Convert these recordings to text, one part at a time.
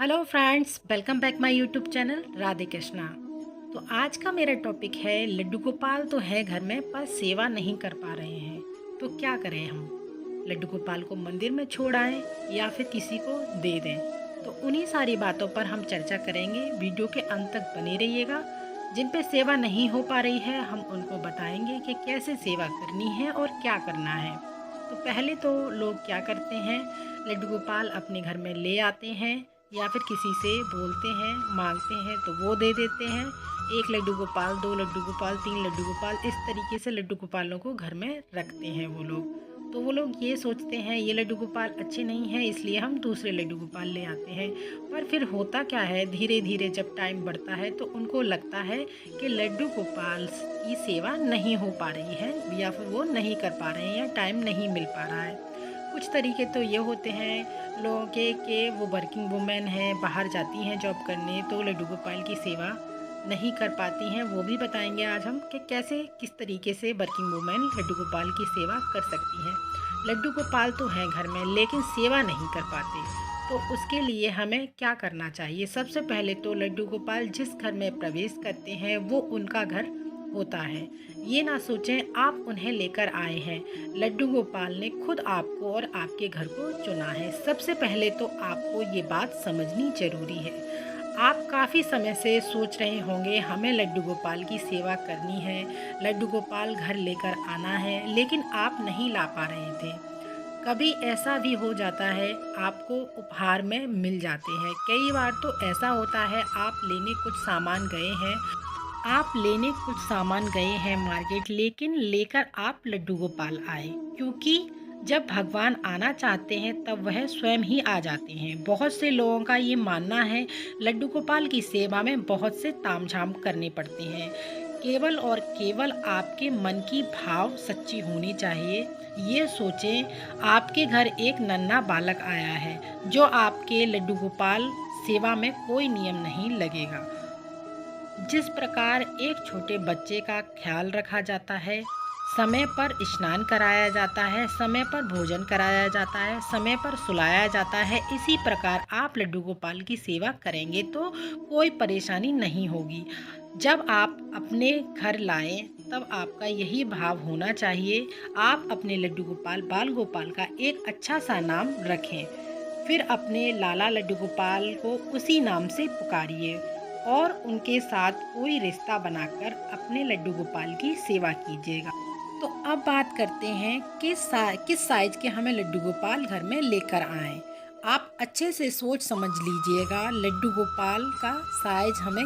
Hello friends, welcome back my YouTube channel Radhe Krishna. तो आज का मेरा टॉपिक है लड्डू गोपाल तो है घर में पर सेवा नहीं कर पा रहे हैं, तो क्या करें हम। लड्डू गोपाल को मंदिर में छोड़ आएं या फिर किसी को दे दें। तो उन्हीं सारी बातों पर हम चर्चा करेंगे। वीडियो के अंत तक बने रहिएगा। जिन पे सेवा नहीं हो पा रही है हम उनको बताएंगे कि कैसे सेवा करनी है और क्या करना है। तो पहले तो लोग क्या करते हैं, लड्डू गोपाल अपने घर में ले आते हैं या फिर किसी से बोलते हैं, मांगते हैं तो वो दे देते हैं। एक लड्डू गोपाल, दो लड्डू गोपाल, तीन लड्डू गोपाल, इस तरीके से लड्डू गोपालों को घर में रखते हैं वो लोग। तो वो लोग ये सोचते हैं ये लड्डू गोपाल अच्छे नहीं हैं, इसलिए हम दूसरे लड्डू गोपाल ले आते हैं। पर फिर होता क्या है, धीरे धीरे जब टाइम बढ़ता है तो उनको लगता है कि लड्डू गोपाल की सेवा नहीं हो पा रही है या फिर वो नहीं कर पा रहे हैं या टाइम नहीं मिल पा रहा है। कुछ तरीके तो ये होते हैं लोगों के कि वो वर्किंग वुमेन हैं, बाहर जाती हैं जॉब करने, तो लड्डू गोपाल की सेवा नहीं कर पाती हैं। वो भी बताएंगे आज हम कि कैसे किस तरीके से वर्किंग वुमेन लड्डू गोपाल की सेवा कर सकती हैं। लड्डू गोपाल तो हैं घर में लेकिन सेवा नहीं कर पाते, तो उसके लिए हमें क्या करना चाहिए। सबसे पहले तो लड्डू गोपाल जिस घर में प्रवेश करते हैं वो उनका घर होता है। ये ना सोचें आप उन्हें लेकर आए हैं, लड्डू गोपाल ने खुद आपको और आपके घर को चुना है। सबसे पहले तो आपको ये बात समझनी जरूरी है। आप काफ़ी समय से सोच रहे होंगे हमें लड्डू गोपाल की सेवा करनी है, लड्डू गोपाल घर लेकर आना है, लेकिन आप नहीं ला पा रहे थे। कभी ऐसा भी हो जाता है आपको उपहार में मिल जाते हैं। कई बार तो ऐसा होता है आप लेने कुछ सामान गए हैं मार्केट, लेकिन लेकर आप लड्डू गोपाल आए, क्योंकि जब भगवान आना चाहते हैं तब वह स्वयं ही आ जाते हैं। बहुत से लोगों का ये मानना है लड्डू गोपाल की सेवा में बहुत से तामझाम करने पड़ते हैं। केवल और केवल आपके मन की भाव सच्ची होनी चाहिए। ये सोचें आपके घर एक नन्हा बालक आया है, जो आपके लड्डू गोपाल सेवा में कोई नियम नहीं लगेगा। जिस प्रकार एक छोटे बच्चे का ख्याल रखा जाता है, समय पर स्नान कराया जाता है, समय पर भोजन कराया जाता है, समय पर सुलाया जाता है, इसी प्रकार आप लड्डू गोपाल की सेवा करेंगे तो कोई परेशानी नहीं होगी। जब आप अपने घर लाएं तब आपका यही भाव होना चाहिए। आप अपने लड्डू गोपाल बाल गोपाल का एक अच्छा सा नाम रखें, फिर अपने लाला लड्डू गोपाल को उसी नाम से पुकारिए और उनके साथ कोई रिश्ता बनाकर अपने लड्डू गोपाल की सेवा कीजिएगा। तो अब बात करते हैं किस साइज के हमें लड्डू गोपाल घर में लेकर आएं। आप अच्छे से सोच समझ लीजिएगा लड्डू गोपाल का साइज हमें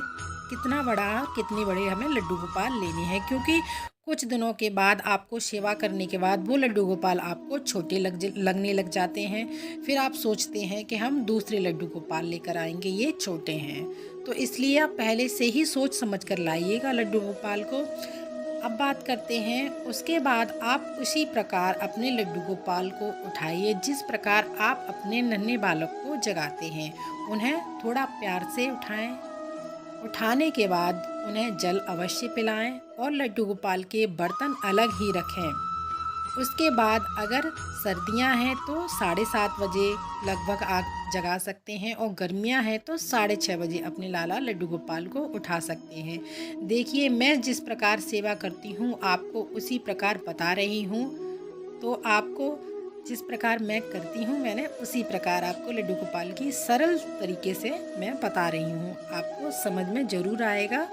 कितना बड़ा, कितनी बड़े हमें लड्डू गोपाल लेने हैं, क्योंकि कुछ दिनों के बाद आपको सेवा करने के बाद वो लड्डू गोपाल आपको छोटे लगने लग जाते हैं। फिर आप सोचते हैं कि हम दूसरे लड्डू गोपाल लेकर आएंगे, ये छोटे हैं। तो इसलिए आप पहले से ही सोच समझ कर लाइएगा लड्डू गोपाल को। अब बात करते हैं, उसके बाद आप उसी प्रकार अपने लड्डू गोपाल को उठाइए जिस प्रकार आप अपने नन्हे बालक को जगाते हैं। उन्हें थोड़ा प्यार से उठाएं। उठाने के बाद उन्हें जल अवश्य पिलाएं और लड्डू गोपाल के बर्तन अलग ही रखें। उसके बाद अगर सर्दियां हैं तो 7:30 बजे लगभग आग जगा सकते हैं और गर्मियां हैं तो 6:30 बजे अपने लाला लड्डू गोपाल को उठा सकते हैं। देखिए, मैं जिस प्रकार सेवा करती हूँ आपको उसी प्रकार बता रही हूँ। तो आपको जिस प्रकार मैं करती हूँ मैंने उसी प्रकार आपको लड्डू गोपाल की सरल तरीके से मैं बता रही हूँ, आपको समझ में ज़रूर आएगा।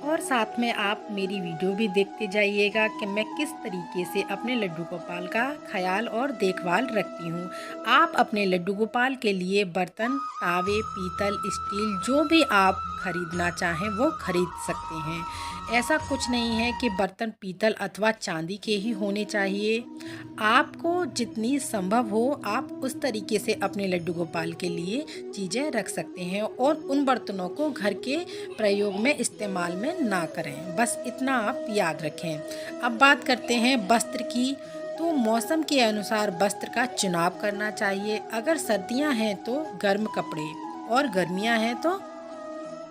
और साथ में आप मेरी वीडियो भी देखते जाइएगा कि मैं किस तरीके से अपने लड्डू गोपाल का ख्याल और देखभाल रखती हूँ। आप अपने लड्डू गोपाल के लिए बर्तन, तावे, पीतल, स्टील जो भी आप खरीदना चाहें वो खरीद सकते हैं। ऐसा कुछ नहीं है कि बर्तन पीतल अथवा चांदी के ही होने चाहिए। आपको जितनी संभव हो आप उस तरीके से अपने लड्डू गोपाल के लिए चीज़ें रख सकते हैं और उन बर्तनों को घर के प्रयोग में इस्तेमाल में ना करें, बस इतना आप याद रखें। अब बात करते हैं वस्त्र की। तो मौसम के अनुसार वस्त्र का चुनाव करना चाहिए। अगर सर्दियां हैं तो गर्म कपड़े और गर्मियां हैं तो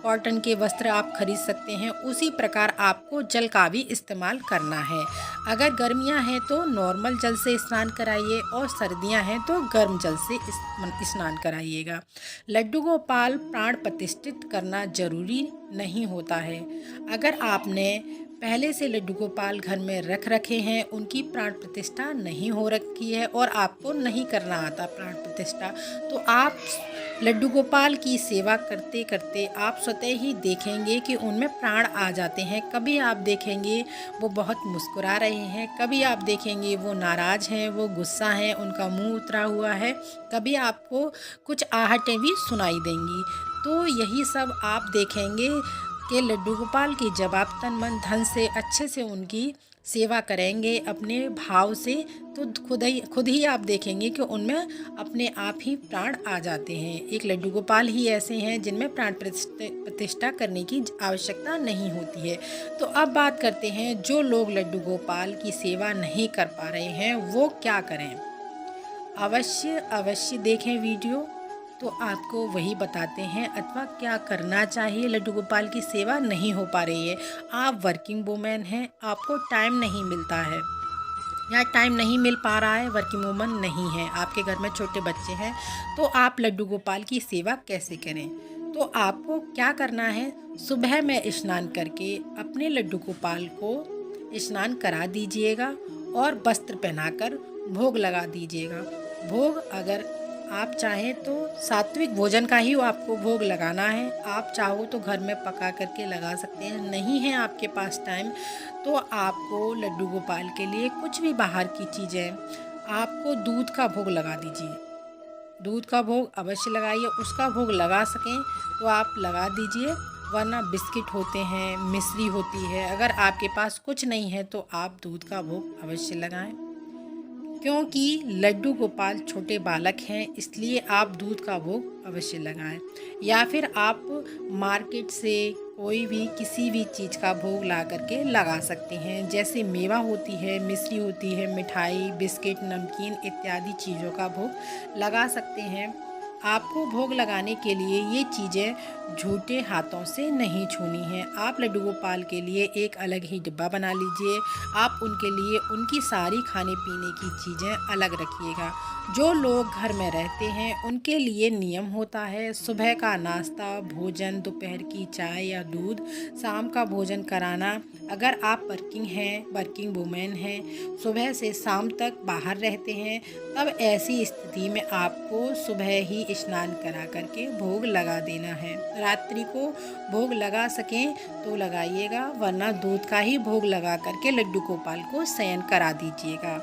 कॉटन के वस्त्र आप खरीद सकते हैं, उसी प्रकार आपको जल का भी इस्तेमाल करना है। अगर गर्मियां हैं तो नॉर्मल जल से स्नान कराइए और सर्दियां हैं तो गर्म जल से स्नान कराइएगा। लड्डू गोपाल प्राण प्रतिष्ठित करना जरूरी नहीं होता है। अगर आपने पहले से लड्डू गोपाल घर में रख रखे हैं, उनकी प्राण प्रतिष्ठा नहीं हो रखी है और आपको नहीं करना आता प्राण प्रतिष्ठा, तो आप लड्डू गोपाल की सेवा करते करते आप स्वतः ही देखेंगे कि उनमें प्राण आ जाते हैं। कभी आप देखेंगे वो बहुत मुस्कुरा रहे हैं, कभी आप देखेंगे वो नाराज़ हैं, वो गुस्सा हैं, उनका मुंह उतरा हुआ है, कभी आपको कुछ आहटें भी सुनाई देंगी। तो यही सब आप देखेंगे कि लड्डू गोपाल की जब आप तन मन धन से अच्छे से उनकी सेवा करेंगे अपने भाव से, तो खुद ही आप देखेंगे कि उनमें अपने आप ही प्राण आ जाते हैं। एक लड्डू गोपाल ही ऐसे हैं जिनमें प्राण प्रतिष्ठा करने की आवश्यकता नहीं होती है। तो अब बात करते हैं जो लोग लड्डू गोपाल की सेवा नहीं कर पा रहे हैं वो क्या करें। अवश्य देखें वीडियो, तो आपको वही बताते हैं अथवा क्या करना चाहिए। लड्डू गोपाल की सेवा नहीं हो पा रही है, आप वर्किंग वूमेन हैं, आपको टाइम नहीं मिलता है या टाइम नहीं मिल पा रहा है, वर्किंग वूमन नहीं है, आपके घर में छोटे बच्चे हैं, तो आप लड्डू गोपाल की सेवा कैसे करें। तो आपको क्या करना है, सुबह में स्नान करके अपने लड्डू गोपाल को स्नान करा दीजिएगा और वस्त्र पहनाकर भोग लगा दीजिएगा। भोग अगर आप चाहें तो सात्विक भोजन का ही आपको भोग लगाना है। आप चाहो तो घर में पका करके लगा सकते हैं, नहीं है आपके पास टाइम तो आपको लड्डू गोपाल के लिए कुछ भी बाहर की चीज़ें, आपको दूध का भोग लगा दीजिए। दूध का भोग अवश्य लगाइए, उसका भोग लगा सकें तो आप लगा दीजिए, वरना बिस्किट होते हैं, मिश्री होती है, अगर आपके पास कुछ नहीं है तो आप दूध का भोग अवश्य लगाएं। क्योंकि लड्डू गोपाल छोटे बालक हैं इसलिए आप दूध का भोग अवश्य लगाएं। या फिर आप मार्केट से कोई भी किसी भी चीज़ का भोग ला करके लगा सकते हैं, जैसे मेवा होती है, मिश्री होती है, मिठाई, बिस्किट, नमकीन इत्यादि चीज़ों का भोग लगा सकते हैं। आपको भोग लगाने के लिए ये चीज़ें झूठे हाथों से नहीं छूनी है। आप लड्डू गोपाल के लिए एक अलग ही डिब्बा बना लीजिए, आप उनके लिए उनकी सारी खाने पीने की चीज़ें अलग रखिएगा। जो लोग घर में रहते हैं उनके लिए नियम होता है, सुबह का नाश्ता, भोजन, दोपहर की चाय या दूध, शाम का भोजन कराना। अगर आप वर्किंग वूमेन हैं, सुबह से शाम तक बाहर रहते हैं, तब ऐसी स्थिति में आपको सुबह ही स्नान करा करके भोग लगा देना है। रात्रि को भोग लगा सकें तो लगाइएगा, वरना दूध का ही भोग लगा करके लड्डू गोपाल को शयन करा दीजिएगा।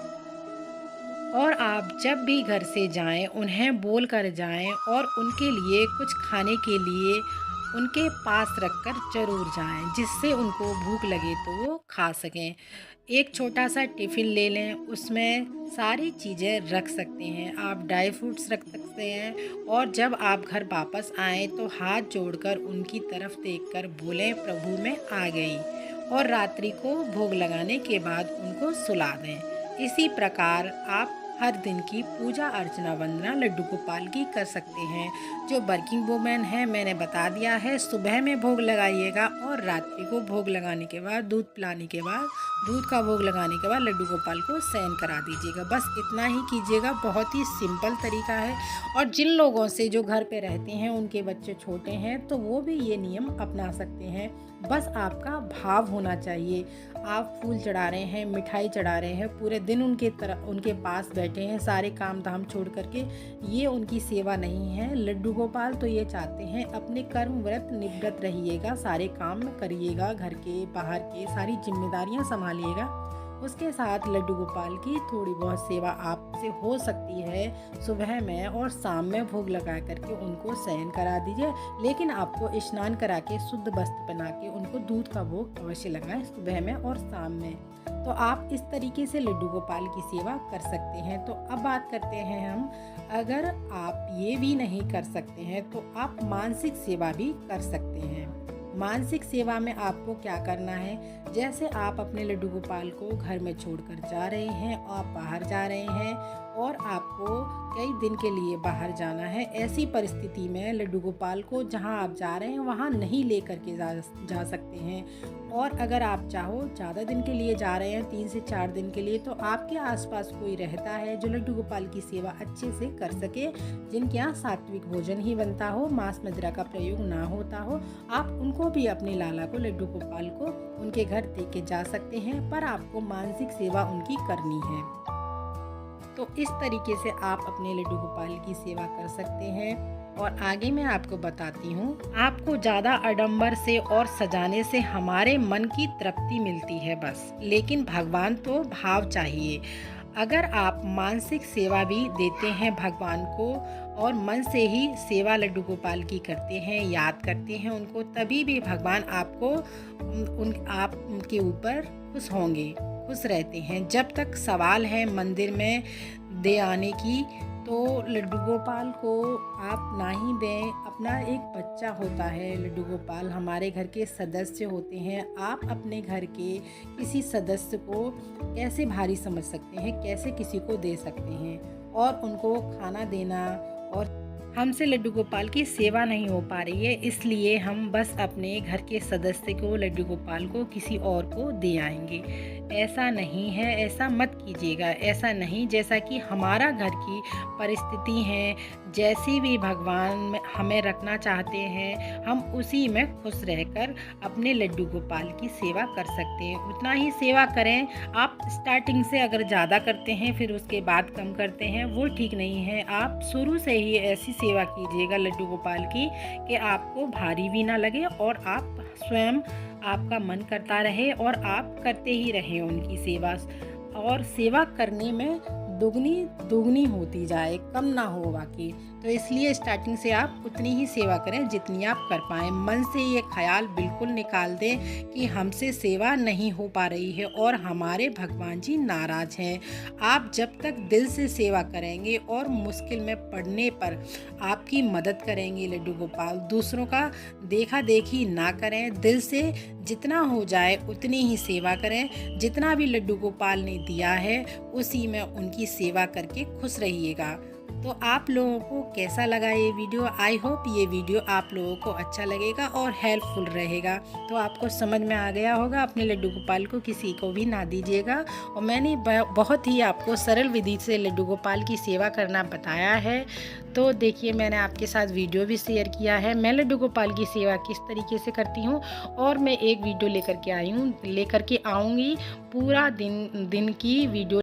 और आप जब भी घर से जाएं उन्हें बोल कर जाएं और उनके लिए कुछ खाने के लिए उनके पास रखकर ज़रूर जाएं, जिससे उनको भूख लगे तो वो खा सकें। एक छोटा सा टिफ़िन ले लें, उसमें सारी चीज़ें रख सकते हैं, आप ड्राई फ्रूट्स रख सकते हैं और जब आप घर वापस आएँ तो हाथ जोड़कर उनकी तरफ देखकर बोलें प्रभु मैं आ गई, और रात्रि को भोग लगाने के बाद उनको सुला दें। इसी प्रकार आप हर दिन की पूजा अर्चना वंदना लड्डू गोपाल की कर सकते हैं। जो वर्किंग वूमेन है मैंने बता दिया है, सुबह में भोग लगाइएगा और रात्रि को भोग लगाने के बाद दूध पिलाने के बाद दूध का भोग लगाने के बाद लड्डू गोपाल को शयन करा दीजिएगा। बस इतना ही कीजिएगा, बहुत ही सिंपल तरीका है। और जिन लोगों से जो घर पे रहते हैं उनके बच्चे छोटे हैं तो वो भी ये नियम अपना सकते हैं। बस आपका भाव होना चाहिए। आप फूल चढ़ा रहे हैं, मिठाई चढ़ा रहे हैं, पूरे दिन उनके पास बैठे हैं सारे काम धाम छोड़ करके, ये उनकी सेवा नहीं है। लड्डू गोपाल तो ये चाहते हैं अपने कर्म व्रत निवृत्त रहिएगा, सारे काम करिएगा, घर के बाहर के सारी जिम्मेदारियां संभालिएगा। उसके साथ लड्डू गोपाल की थोड़ी बहुत सेवा आपसे हो सकती है। सुबह में और शाम में भोग लगा करके उनको शयन करा दीजिए, लेकिन आपको स्नान करा के शुद्ध वस्त्र पहना के उनको दूध का भोग अवश्य लगाएं सुबह में और शाम में। तो आप इस तरीके से लड्डू गोपाल की सेवा कर सकते हैं। तो अब बात करते हैं हम, अगर आप ये भी नहीं कर सकते हैं तो आप मानसिक सेवा भी कर सकते हैं। मानसिक सेवा में आपको क्या करना है, जैसे आप अपने लड्डू गोपाल को घर में छोड़कर जा रहे हैं, आप बाहर जा रहे हैं और आपको कई दिन के लिए बाहर जाना है। ऐसी परिस्थिति में लड्डू गोपाल को जहां आप जा रहे हैं वहां नहीं लेकर के जा सकते हैं। और अगर आप चाहो ज़्यादा दिन के लिए जा रहे हैं, 3 से 4 दिन के लिए, तो आपके आसपास कोई रहता है जो लड्डू गोपाल की सेवा अच्छे से कर सके, जिनके यहाँ सात्विक भोजन ही बनता हो, मांस मदिरा का प्रयोग ना होता हो, आप उनको भी अपने लाला को, लड्डू गोपाल को उनके घर दे के जा सकते हैं। पर आपको मानसिक सेवा उनकी करनी है। तो इस तरीके से आप अपने लड्डू गोपाल की सेवा कर सकते हैं। और आगे मैं आपको बताती हूँ, आपको ज़्यादा आडंबर से और सजाने से हमारे मन की तृप्ति मिलती है बस, लेकिन भगवान तो भाव चाहिए। अगर आप मानसिक सेवा भी देते हैं भगवान को और मन से ही सेवा लड्डू गोपाल की करते हैं, याद करते हैं उनको, तभी भी भगवान आपको आपके ऊपर खुश होंगे, खुश रहते हैं। जब तक सवाल है मंदिर में दे आने की, तो लड्डू गोपाल को आप ना ही दें। अपना एक बच्चा होता है लड्डू गोपाल, हमारे घर के सदस्य होते हैं। आप अपने घर के किसी सदस्य को कैसे भारी समझ सकते हैं, कैसे किसी को दे सकते हैं। और उनको खाना देना, और हमसे लड्डू गोपाल की सेवा नहीं हो पा रही है, इसलिए हम बस अपने घर के सदस्य को, लड्डू गोपाल को, किसी और को दे आएंगे। ऐसा नहीं है, ऐसा मत कीजिएगा। ऐसा नहीं, जैसा कि हमारा घर की परिस्थिति है, जैसी भी भगवान हमें रखना चाहते हैं, हम उसी में खुश रहकर अपने लड्डू गोपाल की सेवा कर सकते हैं। उतना ही सेवा करें। आप स्टार्टिंग से अगर ज़्यादा करते हैं फिर उसके बाद कम करते हैं, वो ठीक नहीं है। आप शुरू से ही ऐसी सेवा कीजिएगा लड्डू गोपाल की कि आपको भारी भी ना लगे और आप स्वयं, आपका मन करता रहे और आप करते ही रहें उनकी सेवा। और सेवा करने में दुगनी होती जाए, कम ना हो बाकी। तो इसलिए स्टार्टिंग से आप उतनी ही सेवा करें जितनी आप कर पाएँ। मन से ये ख्याल बिल्कुल निकाल दें कि हमसे सेवा नहीं हो पा रही है और हमारे भगवान जी नाराज़ हैं। आप जब तक दिल से सेवा करेंगे और मुश्किल में पड़ने पर आपकी मदद करेंगे लड्डू गोपाल, दूसरों का देखा देखी ना करें, दिल से जितना हो जाए उतनी ही सेवा करें। जितना भी लड्डू गोपाल ने दिया है उसी में उनकी सेवा करके खुश रहिएगा। तो आप लोगों को कैसा लगा ये वीडियो? आई होप ये वीडियो आप लोगों को अच्छा लगेगा और हेल्पफुल रहेगा। तो आपको समझ में आ गया होगा, अपने लड्डू गोपाल को किसी को भी ना दीजिएगा। और मैंने बहुत ही आपको सरल विधि से लड्डू गोपाल की सेवा करना बताया है। तो देखिए, मैंने आपके साथ वीडियो भी शेयर किया है, मैं लड्डू गोपाल की सेवा किस तरीके से करती हूँ। और मैं एक वीडियो लेकर के आऊँगी, पूरा दिन की वीडियो